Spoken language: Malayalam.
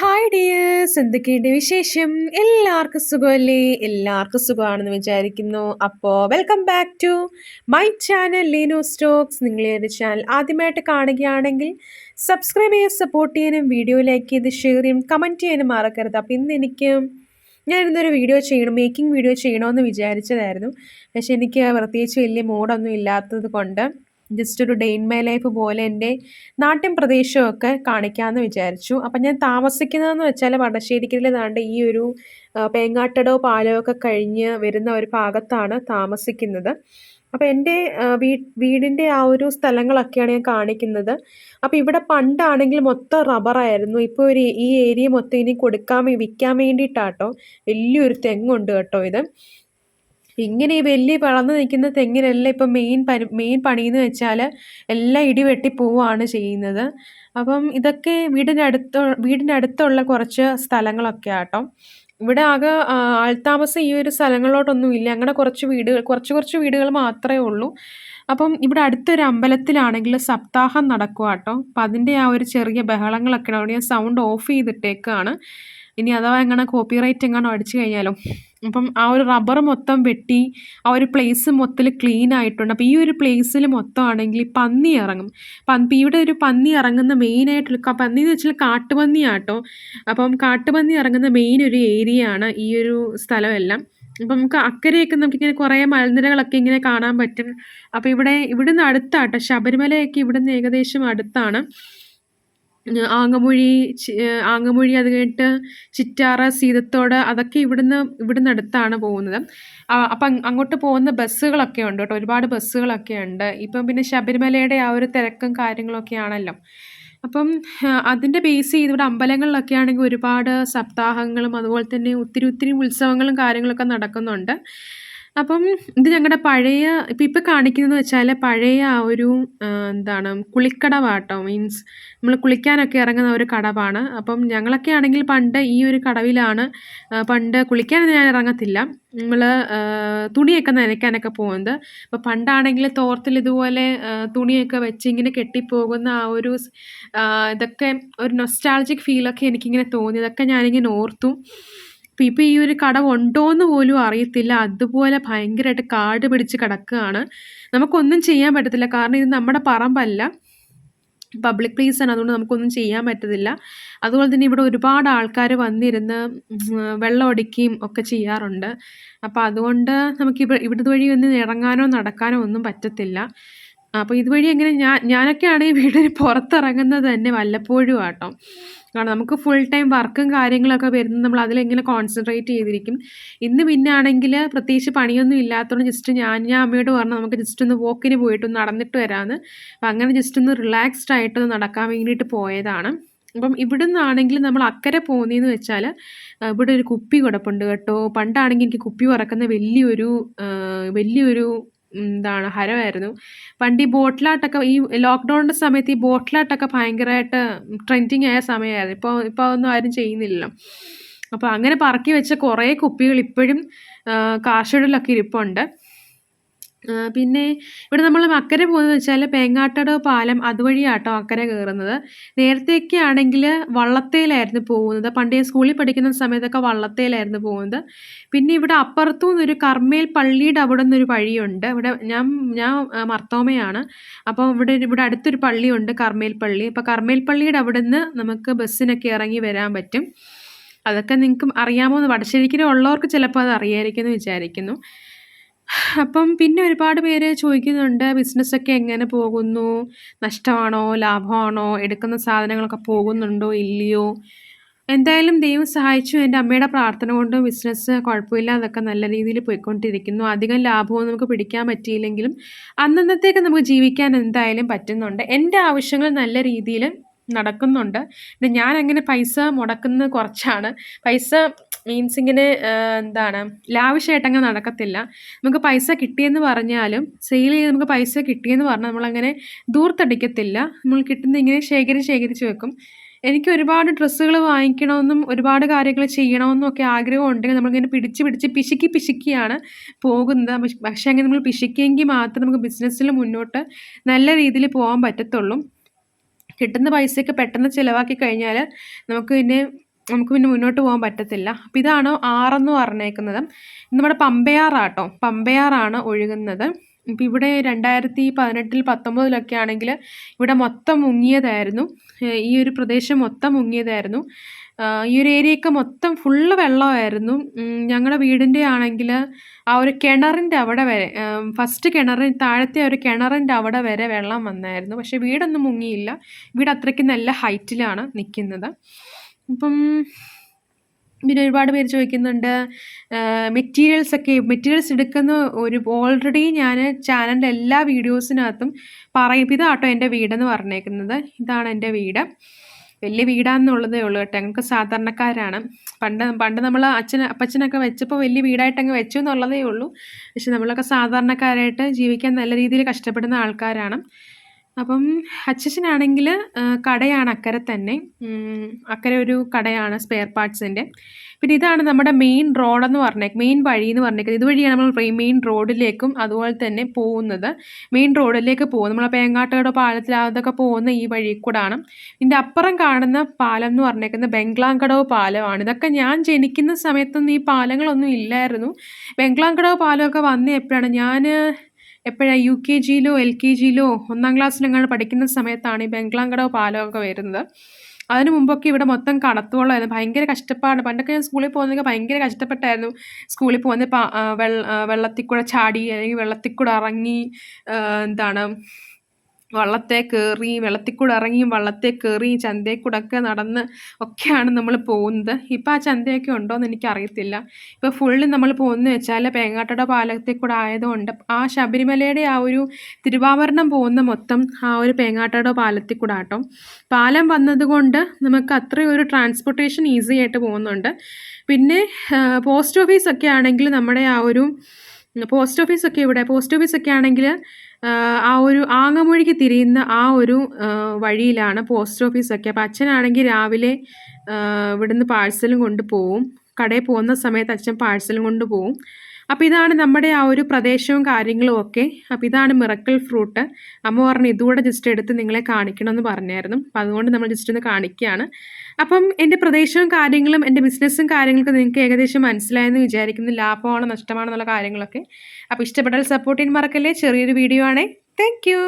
ഹായ് ഡിയേഴ്സ്, എന്തൊക്കെയുണ്ട് വിശേഷം? എല്ലാവർക്കും സുഖമല്ലേ? എല്ലാവർക്കും സുഖമാണെന്ന് വിചാരിക്കുന്നു. അപ്പോൾ welcome back to my channel Leenu stocks. നിങ്ങൾ ഈ ഒരു ചാനൽ ആദ്യമായിട്ട് കാണുകയാണെങ്കിൽ സബ്സ്ക്രൈബ് ചെയ്ത് സപ്പോർട്ട് ചെയ്യാനും വീഡിയോ ലൈക്ക് ചെയ്ത് ഷെയർ ചെയ്യും കമൻറ്റ് ചെയ്യാനും മറക്കരുത്. അപ്പോൾ ഞാൻ ഇന്നൊരു വീഡിയോ ചെയ്യണം, മേക്കിംഗ് വീഡിയോ ചെയ്യണമെന്ന് വിചാരിച്ചതായിരുന്നു. പക്ഷെ എനിക്ക് പ്രത്യേകിച്ച് വലിയ മൂഡൊന്നും ഇല്ലാത്തത് കൊണ്ട് ജസ്റ്റ് ഒരു ഡേ ഇൻ മൈ ലൈഫ് പോലെ എൻ്റെ നാട്ടിൻ പ്രദേശമൊക്കെ കാണിക്കാമെന്ന് വിചാരിച്ചു. അപ്പം ഞാൻ താമസിക്കുന്നതെന്ന് വെച്ചാൽ വടശ്ശേരിക്കൽ ദാണ്ട് ഈ ഒരു പേങ്ങാട്ടടോ പാലമൊക്കെ കഴിഞ്ഞ് വരുന്ന ഒരു ഭാഗത്താണ് താമസിക്കുന്നത്. അപ്പോൾ എൻ്റെ വീടിൻ്റെ ആ ഒരു സ്ഥലങ്ങളൊക്കെയാണ് ഞാൻ കാണിക്കുന്നത്. അപ്പോൾ ഇവിടെ പണ്ടാണെങ്കിൽ മൊത്തം റബ്ബറായിരുന്നു. ഇപ്പോൾ ഈ ഏരിയ മൊത്തം ഇനി വിൽക്കാൻ വേണ്ടിയിട്ടാട്ടോ. വലിയൊരു തെങ്ങുണ്ട് കേട്ടോ ഇത്. ഇങ്ങനെ ഈ വലിയ വളർന്നു നിൽക്കുന്ന തെങ്ങിനെല്ലാം ഇപ്പം മെയിൻ പണിയെന്ന് വെച്ചാൽ എല്ലാം ഇടിവെട്ടി പോവുകയാണ് ചെയ്യുന്നത്. അപ്പം ഇതൊക്കെ വീടിനടുത്തുള്ള കുറച്ച് സ്ഥലങ്ങളൊക്കെ ആട്ടോ. ഇവിടെ ആകെ ആൾതാമസം ഈ ഒരു സ്ഥലങ്ങളിലോട്ടൊന്നും ഇല്ല. അങ്ങനെ കുറച്ച് വീടുകൾ മാത്രമേ ഉള്ളൂ. അപ്പം ഇവിടെ അടുത്തൊരു അമ്പലത്തിലാണെങ്കിൽ സപ്താഹം നടക്കുക കേട്ടോ. അപ്പം അതിൻ്റെ ആ ഒരു ചെറിയ ബഹളങ്ങളൊക്കെ അവിടെ ഞാൻ സൗണ്ട് ഓഫ് ചെയ്തിട്ടേക്കാണ്. ഇനി അഥവാ എങ്ങനെ കോപ്പിറൈറ്റ് എങ്ങാനും അടിച്ചു കഴിഞ്ഞാലോ. അപ്പം ആ ഒരു റബ്ബർ മൊത്തം വെട്ടി ആ ഒരു പ്ലേസ് മൊത്തത്തിൽ ക്ലീൻ ആയിട്ടുണ്ട്. അപ്പോൾ ഈ ഒരു പ്ലേസിൽ മൊത്തം ആണെങ്കിൽ പന്നി ഇറങ്ങും. ഇവിടെ ഒരു പന്നി ഇറങ്ങുന്ന മെയിനായിട്ടുള്ള പന്നി എന്ന് വെച്ചാൽ കാട്ടുപന്നിയാട്ടോ. അപ്പം കാട്ടുപന്നി ഇറങ്ങുന്ന മെയിൻ ഒരു ഏരിയ ആണ് ഈ ഒരു സ്ഥലമെല്ലാം. അപ്പം നമുക്ക് അക്കരെയൊക്കെ നമുക്കിങ്ങനെ കുറേ മലനിരകളൊക്കെ ഇങ്ങനെ കാണാൻ പറ്റും. അപ്പോൾ ഇവിടുന്ന് അടുത്താട്ടോ, ശബരിമലയൊക്കെ ഇവിടുന്ന് ഏകദേശം അടുത്താണ്. ആങ്ങമൂഴി അത് കഴിഞ്ഞിട്ട് ചിറ്റാറ്, സീതത്തോട് അതൊക്കെ ഇവിടുന്ന് അടുത്താണ് പോകുന്നത്. അപ്പം അങ്ങോട്ട് പോകുന്ന ബസ്സുകളൊക്കെ ഉണ്ട് കേട്ടോ, ഒരുപാട് ബസ്സുകളൊക്കെ ഉണ്ട്. ഇപ്പം പിന്നെ ശബരിമലയുടെ ആ ഒരു തിരക്കും കാര്യങ്ങളൊക്കെ ആണല്ലോ. അപ്പം അതിൻ്റെ ബേസ് ചെയ്ത് ഇവിടെ അമ്പലങ്ങളിലൊക്കെ ആണെങ്കിൽ ഒരുപാട് സപ്താഹങ്ങളും അതുപോലെ തന്നെ ഒത്തിരി ഉത്സവങ്ങളും കാര്യങ്ങളൊക്കെ നടക്കുന്നുണ്ട്. അപ്പം ഇത് ഞങ്ങളുടെ പഴയ ഇപ്പം കാണിക്കുന്നതെന്ന് വെച്ചാൽ പഴയ ആ ഒരു എന്താണ് കുളിക്കടവാട്ടോ. മീൻസ് നമ്മൾ കുളിക്കാനൊക്കെ ഇറങ്ങുന്ന ഒരു കടവാണ്. അപ്പം ഞങ്ങളൊക്കെ ആണെങ്കിൽ പണ്ട് ഈ ഒരു കടവിലാണ് പണ്ട് കുളിക്കാനൊന്നും ഞാൻ ഇറങ്ങത്തില്ല. നമ്മൾ തുണിയൊക്കെ നനയ്ക്കാനൊക്കെ പോകുന്നത്. അപ്പോൾ പണ്ടാണെങ്കിൽ തോർത്തിൽ ഇതുപോലെ തുണിയൊക്കെ വെച്ച് ഇങ്ങനെ കെട്ടിപ്പോകുന്ന ആ ഒരു ഇതൊക്കെ ഒരു നൊസ്റ്റാൾജിക് ഫീലൊക്കെ എനിക്കിങ്ങനെ തോന്നി. ഇതൊക്കെ ഞാനിങ്ങനെ ഓർത്തു. ഇപ്പം ഈ ഒരു കട ഉണ്ടോയെന്ന് പോലും അറിയത്തില്ല. അതുപോലെ ഭയങ്കരമായിട്ട് കാട് പിടിച്ച് കിടക്കുകയാണ്. നമുക്കൊന്നും ചെയ്യാൻ പറ്റത്തില്ല. കാരണം ഇത് നമ്മുടെ പറമ്പല്ല, പബ്ലിക് പ്ലേസാണ്. അതുകൊണ്ട് നമുക്കൊന്നും ചെയ്യാൻ പറ്റത്തില്ല. അതുപോലെ തന്നെ ഇവിടെ ഒരുപാട് ആൾക്കാർ വന്നിരുന്ന് വെള്ളം അടിക്കുകയും ഒക്കെ ചെയ്യാറുണ്ട്. അപ്പോൾ അതുകൊണ്ട് നമുക്ക് ഇവിടത്തെ വഴി ഒന്നും ഇറങ്ങാനോ നടക്കാനോ ഒന്നും പറ്റത്തില്ല. അപ്പോൾ ഇതുവഴി എങ്ങനെ ഞാനൊക്കെ ആണെങ്കിൽ വീടിന് പുറത്തിറങ്ങുന്നത് തന്നെ വല്ലപ്പോഴും ആട്ടോ. കാരണം നമുക്ക് ഫുൾ ടൈം വർക്കും കാര്യങ്ങളൊക്കെ വരുന്നത് നമ്മൾ അതിലെങ്ങനെ കോൺസെൻട്രേറ്റ് ചെയ്തിരിക്കും. ഇന്ന് പിന്നെ ആണെങ്കിൽ പ്രത്യേകിച്ച് പണിയൊന്നും ഇല്ലാത്തതുകൊണ്ട് ജസ്റ്റ് ഞാൻ അമ്മയോട് പറഞ്ഞു നമുക്ക് ജസ്റ്റ് ഒന്ന് വോക്കിന് പോയിട്ടൊന്ന് നടന്നിട്ട് വരാമെന്ന്. അപ്പം അങ്ങനെ ജസ്റ്റ് ഒന്ന് റിലാക്സ്ഡ് ആയിട്ടൊന്ന് നടക്കാൻ വേണ്ടിയിട്ട് പോയതാണ്. അപ്പം ഇവിടുന്നാണെങ്കിൽ നമ്മൾ അക്കരെ പോകുന്നതെന്ന് വെച്ചാൽ ഇവിടെ ഒരു കുപ്പി കിടപ്പുണ്ട് കേട്ടോ. പണ്ടാണെങ്കിൽ എനിക്ക് കുപ്പി പറക്കുന്ന വലിയൊരു എന്താണ് ഹരമായിരുന്നു. പണ്ട് ഈ ബോട്ടിലാട്ടൊക്കെ ഈ ലോക്ക്ഡൗണിൻ്റെ സമയത്ത് ഈ ബോട്ടിലാട്ടൊക്കെ ഭയങ്കരമായിട്ട് ട്രെൻഡിങ് ആയ സമയമായിരുന്നു. ഇപ്പോൾ അതൊന്നും ആരും ചെയ്യുന്നില്ലല്ലോ. അപ്പോൾ അങ്ങനെ പറക്കി വെച്ച കുറേ കുപ്പികൾ ഇപ്പോഴും കാർഷെഡിലൊക്കെ ഇരിപ്പുണ്ട്. പിന്നെ ഇവിടെ നമ്മൾ അക്കരെ പോകുന്നത് വെച്ചാൽ പേങ്ങാട്ടടോ പാലം അതുവഴിയാട്ടോ അക്കരെ കയറുന്നത്. നേരത്തെയൊക്കെ ആണെങ്കിൽ വള്ളത്തേലായിരുന്നു പോകുന്നത്. പണ്ട് ഞാൻ സ്കൂളിൽ പഠിക്കുന്ന സമയത്തൊക്കെ വള്ളത്തേലായിരുന്നു പോകുന്നത്. പിന്നെ ഇവിടെ അപ്പുറത്തു നിന്നൊരു കർമ്മേൽ പള്ളിയുടെ അവിടെ നിന്നൊരു വഴിയുണ്ട്. ഇവിടെ ഞാൻ മർത്തോമയാണ്. അപ്പോൾ ഇവിടെ അടുത്തൊരു പള്ളിയുണ്ട്, കർമ്മേൽ പള്ളി. അപ്പോൾ കർമ്മേൽ പള്ളിയുടെ അവിടെ നിന്ന് നമുക്ക് ബസ്സിനൊക്കെ ഇറങ്ങി വരാൻ പറ്റും. അതൊക്കെ നിങ്ങൾക്കും അറിയാമോ എന്ന് വടശ്ശേരിക്കലുള്ളവർക്ക് ചിലപ്പോൾ അത് അറിയാമായിരിക്കും എന്ന് വിചാരിക്കുന്നു. അപ്പം പിന്നെ ഒരുപാട് പേര് ചോദിക്കുന്നുണ്ട് ബിസിനസ്സൊക്കെ എങ്ങനെ പോകുന്നു, നഷ്ടമാണോ ലാഭമാണോ, എടുക്കുന്ന സാധനങ്ങളൊക്കെ പോകുന്നുണ്ടോ ഇല്ലയോ. എന്തായാലും ദൈവം സഹായിച്ചു. എൻ്റെ അമ്മയുടെ പ്രാർത്ഥന കൊണ്ട് ബിസിനസ് കുഴപ്പമില്ലാതൊക്കെ നല്ല രീതിയിൽ പോയിക്കൊണ്ടിരിക്കുന്നു. അധികം ലാഭമൊന്നും നമുക്ക് പിടിക്കാൻ പറ്റിയില്ലെങ്കിലും അന്നന്നത്തേക്ക് നമുക്ക് ജീവിക്കാൻ എന്തായാലും പറ്റുന്നുണ്ട്. എൻ്റെ ആവശ്യങ്ങൾ നല്ല രീതിയിൽ നടക്കുന്നുണ്ട്. പിന്നെ ഞാൻ അങ്ങനെ പൈസ മുടക്കുന്നത് കുറച്ചാണ്. പൈസ മീൻസ് ഇങ്ങനെ എന്താണ് ലാവിഷായിട്ടങ്ങനെ നടക്കത്തില്ല. നമുക്ക് പൈസ കിട്ടിയെന്ന് പറഞ്ഞാലും സെയിൽ ചെയ്ത് നമുക്ക് പൈസ കിട്ടിയെന്ന് പറഞ്ഞാൽ നമ്മളങ്ങനെ ധൂർത്തടിക്കത്തില്ല. നമ്മൾ കിട്ടുന്ന ഇങ്ങനെ ശേഖരിച്ച് വെക്കും. എനിക്ക് ഒരുപാട് ഡ്രസ്സുകൾ വാങ്ങിക്കണമെന്നും ഒരുപാട് കാര്യങ്ങൾ ചെയ്യണമെന്നും ഒക്കെ ആഗ്രഹം ഉണ്ടെങ്കിൽ നമ്മളിങ്ങനെ പിടിച്ച് പിശുക്കിയാണ് പോകുന്നത്. പക്ഷേ അങ്ങനെ നമ്മൾ പിശുക്കിയെങ്കിൽ മാത്രമേ നമുക്ക് ബിസിനസ്സിൽ മുന്നോട്ട് നല്ല രീതിയിൽ പോകാൻ പറ്റത്തുള്ളൂ. കിട്ടുന്ന പൈസയൊക്കെ പെട്ടെന്ന് ചിലവാക്കി കഴിഞ്ഞാൽ നമുക്ക് പിന്നെ നമുക്ക് പിന്നെ മുന്നോട്ട് പോകാൻ പറ്റത്തില്ല. അപ്പോൾ ഇതാണ് ആറെന്ന് പറഞ്ഞേക്കുന്നത്. നമ്മുടെ പമ്പയാറാട്ടോ, പമ്പയാറാണ് ഒഴുകുന്നത്. ഇപ്പം ഇവിടെ 2018 19 ആണെങ്കിൽ ഇവിടെ മൊത്തം മുങ്ങിയതായിരുന്നു. ഈ ഒരു പ്രദേശം മൊത്തം മുങ്ങിയതായിരുന്നു. ഈ ഒരു ഏരിയയൊക്കെ മൊത്തം ഫുള്ള് വെള്ളമായിരുന്നു. ഞങ്ങളുടെ വീടിൻ്റെ ആണെങ്കിൽ ആ ഒരു കിണറിൻ്റെ അവിടെ വരെ, ഫസ്റ്റ് കിണറിന് താഴത്തെ ഒരു കിണറിൻ്റെ അവിടെ വരെ വെള്ളം വന്നായിരുന്നു. പക്ഷേ വീടൊന്നും മുങ്ങിയില്ല. വീട് അത്രയ്ക്ക് നല്ല ഹൈറ്റിലാണ് നിൽക്കുന്നത്. അപ്പം പിന്നെ ഒരുപാട് പേര് ചോദിക്കുന്നുണ്ട് മെറ്റീരിയൽസ് എടുക്കുന്ന ഓൾറെഡി ഞാൻ ചാനലിൻ്റെ എല്ലാ വീഡിയോസിനകത്തും പറയും. ഇതാട്ടോ എൻ്റെ വീടെന്ന് പറഞ്ഞേക്കുന്നത്. ഇതാണ് എൻ്റെ വീട്. വലിയ വീടാണെന്നുള്ളതേ ഉള്ളൂ കേട്ടോ. ഞങ്ങൾക്ക് സാധാരണക്കാരാണ്. പണ്ട് നമ്മൾ അപ്പച്ചനൊക്കെ വെച്ചപ്പോൾ വലിയ വീടായിട്ട് അങ്ങ് വെച്ചു എന്നുള്ളതേ ഉള്ളൂ. പക്ഷെ നമ്മളൊക്കെ സാധാരണക്കാരായിട്ട് ജീവിക്കാൻ നല്ല രീതിയിൽ കഷ്ടപ്പെടുന്ന ആൾക്കാരാണ്. അപ്പം അച്ഛച്ചനാണെങ്കിൽ കടയാണ് അക്കരെ തന്നെ. അക്കരെ ഒരു കടയാണ് സ്പെയർ പാർട്സിൻ്റെ. പിന്നെ ഇതാണ് നമ്മുടെ മെയിൻ റോഡെന്ന് മെയിൻ വഴി എന്ന് പറഞ്ഞേക്കുന്നത്. ഇതുവഴിയാണ് നമ്മൾ മെയിൻ റോഡിലേക്കും അതുപോലെ തന്നെ പോകുന്നത്. മെയിൻ റോഡിലേക്ക് പോകും. നമ്മളെ പേങ്ങാട്ടുകട പാലത്തിൽ അതൊക്കെ പോകുന്ന ഈ വഴി കൂടാണ്. ഇതിൻ്റെ അപ്പുറം കാണുന്ന പാലം എന്ന് പറഞ്ഞേക്കുന്നത് ബംഗ്ലാംകടവ് പാലമാണ്. ഇതൊക്കെ ഞാൻ ജനിക്കുന്ന സമയത്തൊന്നും ഈ പാലങ്ങളൊന്നും ഇല്ലായിരുന്നു. ബംഗ്ലാംകടവ് പാലമൊക്കെ വന്ന് എപ്പോഴാണ് UKGയിലോ LKGയിലോ 1ാം ക്ലാസ്സിലെങ്ങാണ്ട് പഠിക്കുന്ന സമയത്താണ് ഈ ബംഗ്ലാംകടവ് പാലമൊക്കെ വരുന്നത്. അതിന് മുമ്പൊക്കെ ഇവിടെ മൊത്തം കടത്തുവള്ളമായിരുന്നു. ഭയങ്കര കഷ്ടപ്പാട്. പണ്ടൊക്കെ ഞാൻ സ്കൂളിൽ പോകുന്നതൊക്കെ ഭയങ്കര കഷ്ടപ്പെട്ടായിരുന്നു സ്കൂളിൽ പോകുന്നത്. വെള്ളത്തിൽ കൂടെ ചാടി അല്ലെങ്കിൽ വെള്ളത്തിൽ കൂടെ ഇറങ്ങി വള്ളത്തെ കയറി, വെള്ളത്തിൽ കൂടെ ഇറങ്ങിയും വള്ളത്തെ കയറി ചന്തയിൽ കൂടെ ഒക്കെ നടന്ന് ഒക്കെയാണ് നമ്മൾ പോകുന്നത്. ഇപ്പോൾ ആ ചന്തയൊക്കെ ഉണ്ടോയെന്ന് എനിക്കറിയത്തില്ല. ഇപ്പോൾ ഫുള്ള് നമ്മൾ പോകുന്നത് വെച്ചാൽ പേങ്ങാട്ടുകട പാലത്തിൽ കൂടെ ആയതുകൊണ്ട് ആ ശബരിമലയുടെ ആ ഒരു തിരുവാഭരണം പോകുന്ന മൊത്തം ആ ഒരു പേങ്ങാട്ടുകട പാലത്തിൽ കൂടെ ആട്ടോ. പാലം വന്നതുകൊണ്ട് നമുക്ക് അത്രയും ഒരു ട്രാൻസ്പോർട്ടേഷൻ ഈസി ആയിട്ട് പോകുന്നുണ്ട്. പിന്നെ പോസ്റ്റ് ഓഫീസൊക്കെ ആണെങ്കിൽ നമ്മുടെ ആ ഒരു പോസ്റ്റ് ഓഫീസൊക്കെ ആണെങ്കിൽ ആ ഒരു ആങ്ങമൂഴിക്ക് തിരിയുന്ന ആ ഒരു വഴിയിലാണ് പോസ്റ്റ് ഓഫീസൊക്കെ. അപ്പോൾ അച്ഛനാണെങ്കിൽ രാവിലെ ഇവിടുന്ന് പാഴ്സലും കൊണ്ട് പോവും. കടയിൽ പോകുന്ന സമയത്ത് അച്ഛൻ പാഴ്സലും കൊണ്ട് പോവും. അപ്പോൾ ഇതാണ് നമ്മുടെ ആ ഒരു പ്രദേശവും കാര്യങ്ങളും ഒക്കെ. അപ്പോൾ ഇതാണ് മിറക്കിൾ ഫ്രൂട്ട്. അമ്മ പറഞ്ഞു ഇതുകൂടെ ജസ്റ്റ് എടുത്ത് നിങ്ങളെ കാണിക്കണമെന്ന് പറഞ്ഞായിരുന്നു. അപ്പോൾ അതുകൊണ്ട് നമ്മൾ ജസ്റ്റ് ഒന്ന് കാണിക്കുകയാണ്. അപ്പം എൻ്റെ പ്രദേശവും കാര്യങ്ങളും എൻ്റെ ബിസിനസ്സും കാര്യങ്ങളൊക്കെ നിങ്ങൾക്ക് ഏകദേശം മനസ്സിലായെന്ന് വിചാരിക്കുന്നു. ലാഭമാണോ നഷ്ടമാണോ എന്നുള്ള കാര്യങ്ങളൊക്കെ. അപ്പോൾ ഇഷ്ടപ്പെട്ടാൽ സപ്പോർട്ട് ചെയ്യാൻ മറക്കല്ലേ. ചെറിയൊരു വീഡിയോ ആണേ. Thank you.